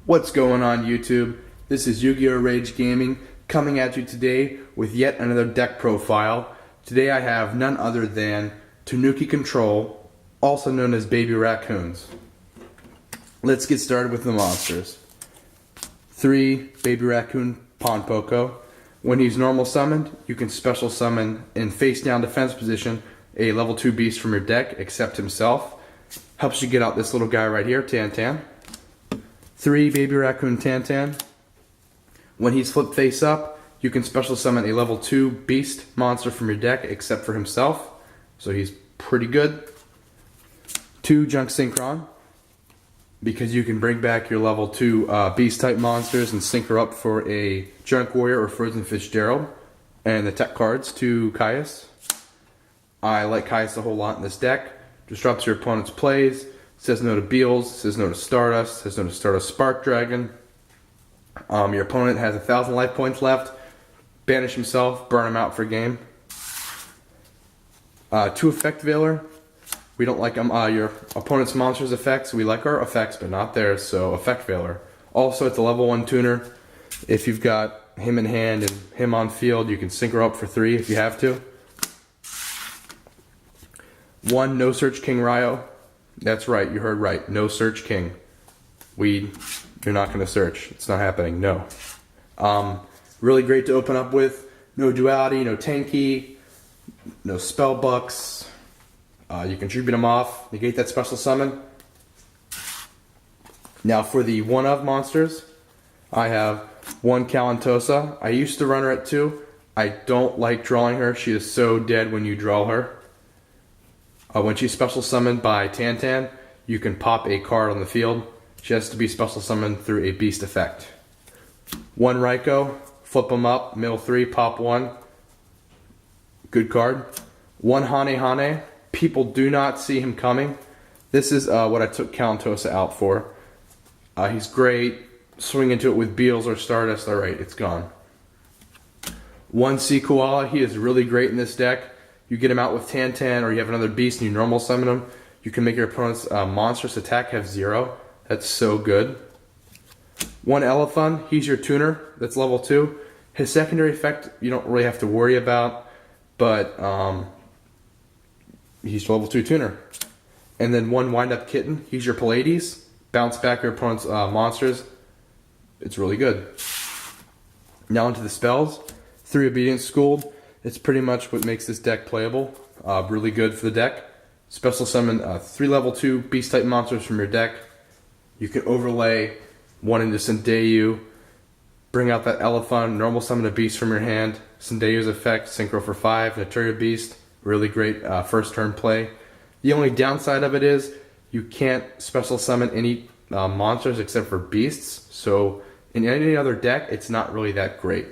What's going on YouTube? This is Yugioh Rage Gaming coming at you today with yet another deck profile. Today I have none other than Tanuki Control, also known as Baby Raccoons. Let's get started with the monsters. 3 Baby Raccoon Pon Poko. When he's normal summoned, you can special summon in face down defense position a level 2 beast from your deck, except himself. Helps you get out this little guy right here, Tan. 3 Baby Raccoon Tan. When he's flipped face up, you can special summon a level 2 beast monster from your deck except for himself. So he's pretty good. 2 Junk Synchron, because you can bring back your level 2 beast type monsters and sync her up for a Junk Warrior or Frozen Fitzgerald. And the tech cards to Caius. I like Caius a whole lot in this deck. Disrupts your opponent's plays. Says no to Beals, says no to Stardust, says no to Stardust Spark Dragon. Your opponent has 1,000 life points left. Banish himself, burn him out for a game. 2 Effect Veiler. We don't like your opponent's monster's effects. We like our effects, but not theirs, so Effect Veiler. Also, it's a level 1 tuner. If you've got him in hand and him on field, you can sync her up for 3 if you have to. 1 No Search King Ryo. That's right, you heard right. No Search King. You're not going to search. It's not happening, no. Really great to open up with. No duality, no tanky, no spell bucks. You can tribute them off, negate that special summon. Now for the one-of monsters, I have 1 Calantosa. I used to run her at 2. I don't like drawing her. She is so dead when you draw her. When she's special summoned by Tan, you can pop a card on the field. She has to be special summoned through a beast effect. 1 Raikou, flip them up, middle 3, pop 1. Good card. 1 Hane. People do not see him coming. This is what I took Calantosa out for. He's great. Swing into it with Beals or Stardust. Alright, it's gone. 1 Sea Koala. He is really great in this deck. You get him out with Tan, or you have another beast and you normal summon him. You can make your opponent's monstrous attack have 0. That's so good. 1 Elephant, he's your tuner. That's level 2. His secondary effect you don't really have to worry about, but he's level 2 tuner. And then 1 Wind Up Kitten, he's your Pallades. Bounce back your opponent's monsters. It's really good. Now into the spells. 3 Obedience Schooled. It's pretty much what makes this deck playable. Really good for the deck. Special summon 3 level 2 beast type monsters from your deck. You can overlay 1 into Sandeu. Bring out that Elephant. Normal summon a beast from your hand. Sandeu's effect, Synchro for 5. Naturia Beast. Really great first turn play. The only downside of it is you can't special summon any monsters except for beasts. So in any other deck, it's not really that great.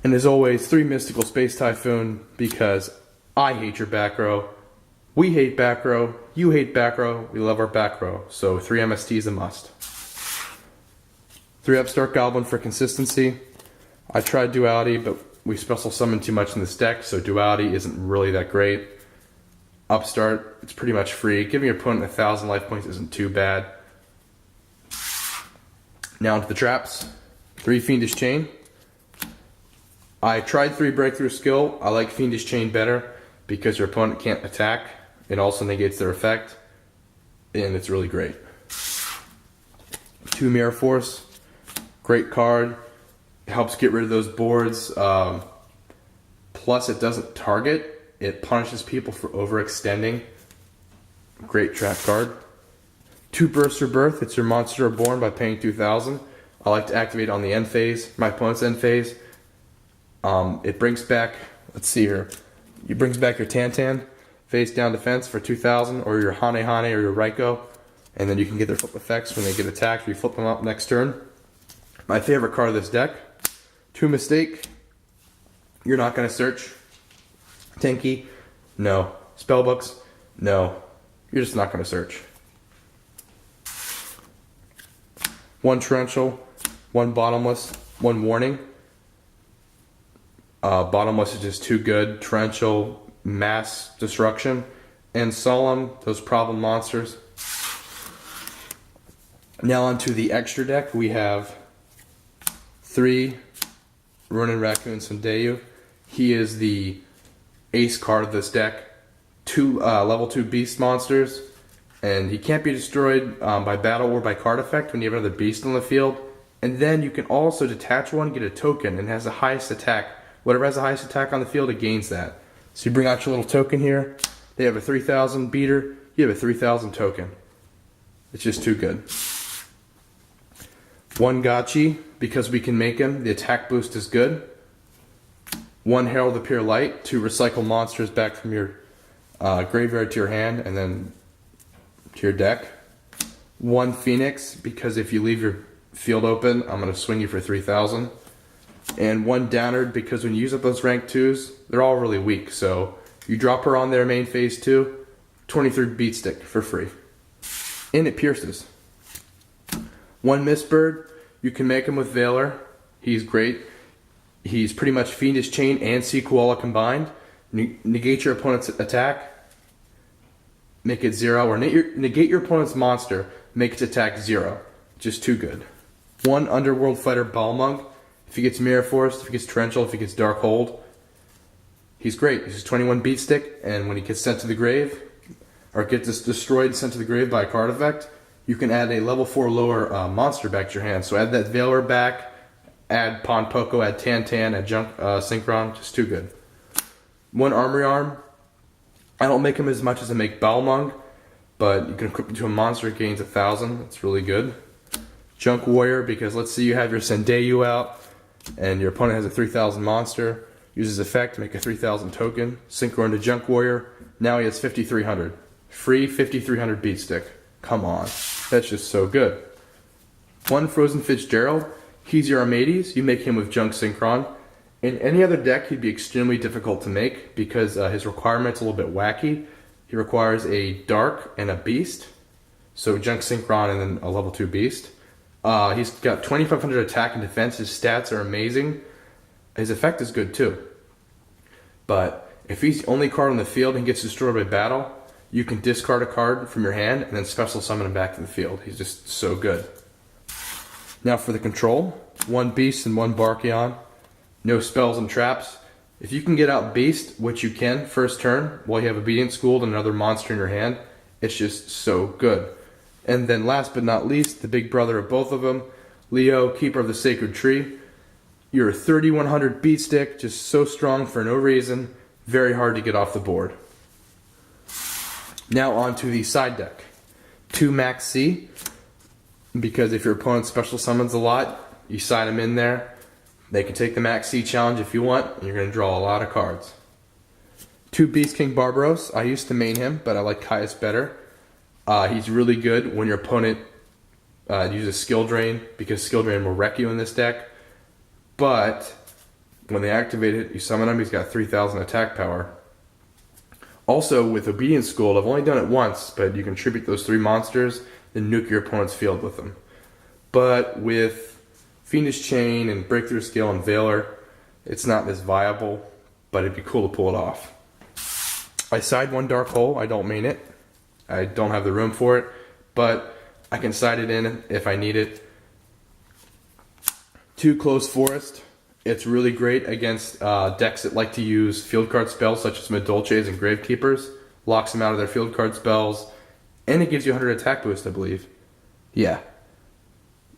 And as always, 3 Mystical Space Typhoon, because I hate your back row. We hate back row. You hate back row. We love our back row. So 3 MST is a must. 3 Upstart Goblin for consistency. I tried duality, but we special summon too much in this deck, so duality isn't really that great. Upstart, it's pretty much free. Giving your opponent 1,000 life points isn't too bad. Now into the traps. 3 Fiendish Chain. I tried 3 Breakthrough Skill. I like Fiendish Chain better because your opponent can't attack. It also negates their effect, and it's really great. 2 Mirror Force. Great card. It helps get rid of those boards. Plus, it doesn't target. It punishes people for overextending. Great trap card. 2 Burst Rebirth. It's your monster reborn by paying 2,000. I like to activate on the end phase, my opponent's end phase. It brings back, let's see here, it brings back your Tan face down defense for 2,000, or your Hane or your Raikou, and then you can get their flip effects when they get attacked. You flip them up next turn. My favorite card of this deck, 2 Mistake. You're not going to search. Tanky, no. Spellbooks, no. You're just not going to search. 1 Torrential, 1 Bottomless, 1 Warning. Bottomless is just too good. Torrential, Mass Destruction. And Solemn, those problem monsters. Now onto the extra deck. We have 3 Ronin Raccoons from Yugioh. He is the ace card of this deck. 2 level 2 beast monsters, and he can't be destroyed by battle or by card effect when you have another beast on the field. And then you can also detach one, get a token, and it has the highest attack. Whatever has the highest attack on the field, it gains that. So you bring out your little token here. They have a 3,000 beater. You have a 3,000 token. It's just too good. 1 Gotchi, because we can make him. The attack boost is good. 1 Herald of Pure Light to recycle monsters back from your graveyard to your hand and then to your deck. 1 Phoenix, because if you leave your field open, I'm going to swing you for 3,000. And 1 Downard, because when you use up those rank 2s, they're all really weak. So you drop her on their main phase 2, 23 beat stick for free. And it pierces. 1 Mistbird, you can make him with Valor. He's great. He's pretty much Fiendish Chain and Sea Koala combined. Negate your opponent's attack, make it 0, or negate your opponent's monster, make its attack 0. Just too good. 1 Underworld Fighter Balmung. If he gets Mirror Force, if he gets Torrential, if he gets Dark Hold, he's great. He's 21 beat stick, and when he gets sent to the grave, or gets destroyed, sent to the grave by a card effect, you can add a level 4 lower monster back to your hand. So add that Valor back, add Pon Poco, add Tantan, add Junk Synchron, just too good. 1 Armory Arm. I don't make him as much as I make Balmung, but you can equip him to a monster, it gains 1,000. That's really good. Junk Warrior, because let's say you have your Sendeyu out, and your opponent has a 3,000 monster. Uses effect to make a 3,000 token. Synchro into Junk Warrior. Now he has 5,300. Free 5,300 beat stick. Come on. That's just so good. 1 Frozen Fitzgerald. He's your Armades. You make him with Junk Synchron. In any other deck, he'd be extremely difficult to make because his requirement's a little bit wacky. He requires a Dark and a Beast. So Junk Synchron and then a level 2 Beast. He's got 2,500 attack and defense. His stats are amazing. His effect is good too. But if he's the only card on the field and gets destroyed by battle, you can discard a card from your hand and then special summon him back to the field. He's just so good. Now for the control, 1 Beast and 1 Barkion. No spells and traps. If you can get out Beast, which you can first turn, while you have Obedient Schooled and another monster in your hand, it's just so good. And then last but not least, the big brother of both of them, Leo, Keeper of the Sacred Tree. You're a 3,100 beat stick, just so strong for no reason, very hard to get off the board. Now on to the side deck. 2 Max C, because if your opponent special summons a lot, you side them in there. They can take the Max C challenge if you want, and you're going to draw a lot of cards. 2 Beast King Barbaros. I used to main him, but I like Caius better. He's really good when your opponent uses Skill Drain, because Skill Drain will wreck you in this deck. But when they activate it, you summon him, he's got 3,000 attack power. Also, with Obedience Schooled, I've only done it once, but you can tribute those 3 monsters, then nuke your opponent's field with them. But with Fiendish Chain and Breakthrough Skill and Valor, it's not as viable, but it'd be cool to pull it off. I side 1 Dark Hole, I don't main it. I don't have the room for it, but I can side it in if I need it. 2 Closed Forest. It's really great against decks that like to use field card spells such as Madolches and Gravekeepers. Locks them out of their field card spells. And it gives you 100 attack boost, I believe. Yeah.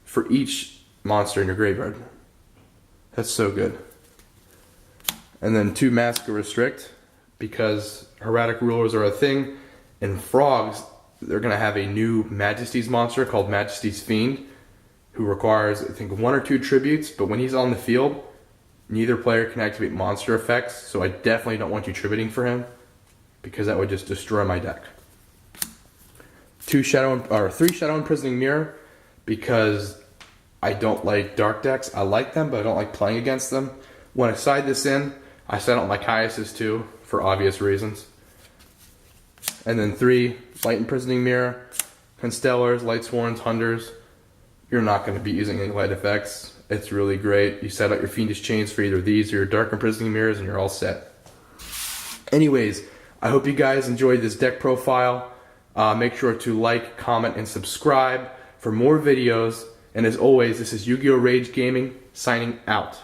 For each monster in your graveyard. That's so good. And then 2 Mask Restrict, because Heraldic Rulers are a thing. And Frogs, they're going to have a new Majesty's monster called Majesty's Fiend, who requires, I think, 1 or 2 tributes, but when he's on the field, neither player can activate monster effects, so I definitely don't want you tributing for him, because that would just destroy my deck. 3 Shadow Imprisoning Mirror, because I don't like dark decks. I like them, but I don't like playing against them. When I side this in, I side out my Caiuses too, for obvious reasons. And then 3 Light Imprisoning Mirror, Constellars, Lightsworns, Hunters. You're not going to be using any light effects. It's really great. You set out your Fiendish Chains for either these or your Dark Imprisoning Mirrors and you're all set. Anyways, I hope you guys enjoyed this deck profile. Make sure to like, comment, and subscribe for for more videos. And as always, this is Yu-Gi-Oh! Rage Gaming signing out.